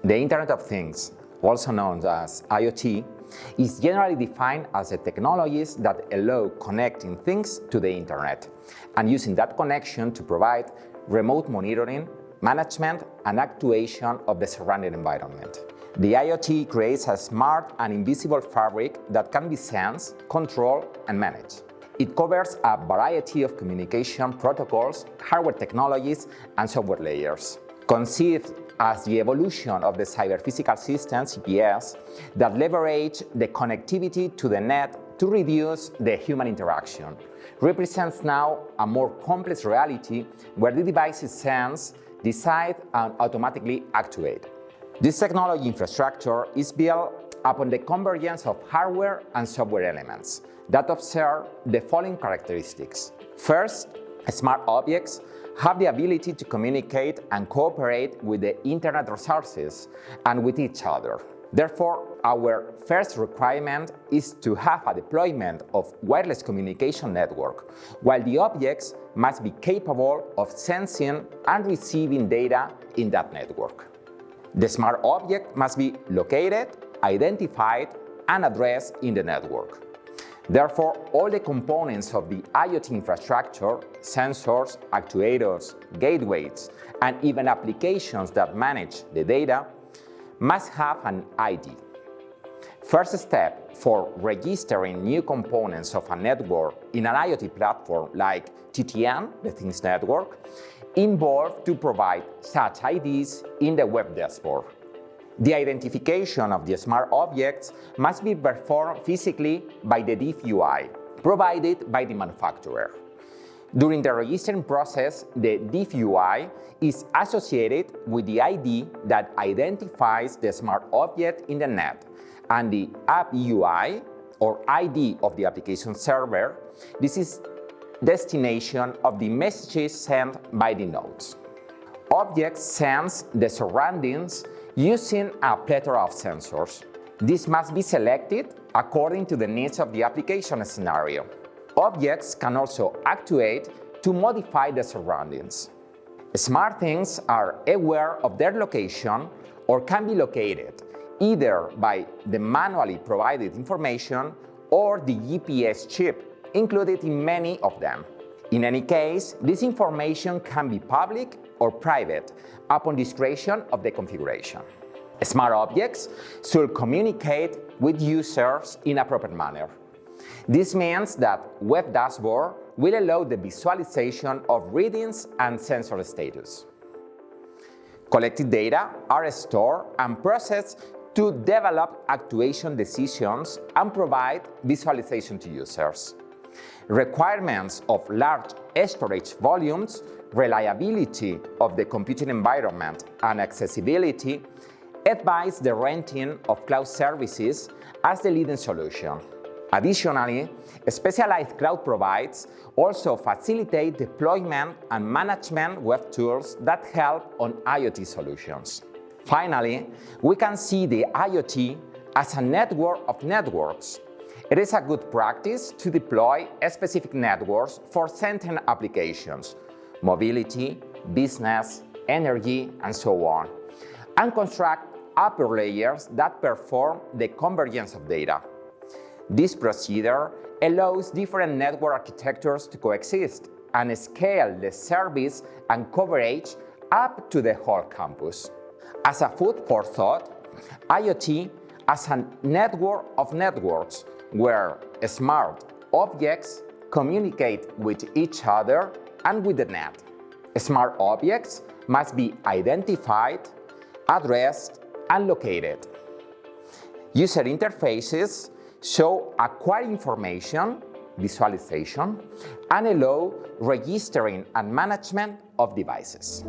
The Internet of Things, also known as IoT, is generally defined as the technologies that allow connecting things to the Internet and using that connection to provide remote monitoring, management, and actuation of the surrounding environment. The IoT creates a smart and invisible fabric that can be sensed, controlled, and managed. It covers a variety of communication protocols, hardware technologies, and software layers. Conceived as the evolution of the cyber-physical systems, CPS, that leverage the connectivity to the net to reduce the human interaction, represents now a more complex reality where the devices sense, decide, and automatically actuate. This technology infrastructure is built upon the convergence of hardware and software elements that observe the following characteristics. First, smart objects have the ability to communicate and cooperate with the Internet resources and with each other. Therefore, our first requirement is to have a deployment of wireless communication network, while the objects must be capable of sensing and receiving data in that network. The smart object must be located, identified, and addressed in the network. Therefore, all the components of the IoT infrastructure, sensors, actuators, gateways, and even applications that manage the data, must have an ID. First step for registering new components of a network in an IoT platform like TTN, the Things Network, involve to provide such IDs in the web dashboard. The identification of the smart objects must be performed physically by the Diff UI, provided by the manufacturer. During the registering process, the Diff UI is associated with the ID that identifies the smart object in the net, and the App UI, or ID of the application server, this is destination of the messages sent by the nodes. Objects sense the surroundings using a plethora of sensors. This must be selected according to the needs of the application scenario. Objects can also actuate to modify the surroundings. Smart things are aware of their location or can be located either by the manually provided information or the GPS chip included in many of them. In any case, this information can be public or private upon discretion of the configuration. Smart objects should communicate with users in a proper manner. This means that web dashboard will allow the visualization of readings and sensor status. Collected data are stored and processed to develop actuation decisions and provide visualization to users. Requirements of large storage volumes, reliability of the computing environment, and accessibility advise the renting of cloud services as the leading solution. Additionally, specialized cloud providers also facilitate deployment and management web tools that help on IoT solutions. Finally, we can see the IoT as a network of networks. It is a good practice to deploy specific networks for certain applications, mobility, business, energy, and so on, and construct upper layers that perform the convergence of data. This procedure allows different network architectures to coexist and scale the service and coverage up to the whole campus. As a food for thought, IoT as a network of networks where smart objects communicate with each other and with the net. Smart objects must be identified, addressed, and located. User interfaces show acquire information, visualization, and allow registering and management of devices.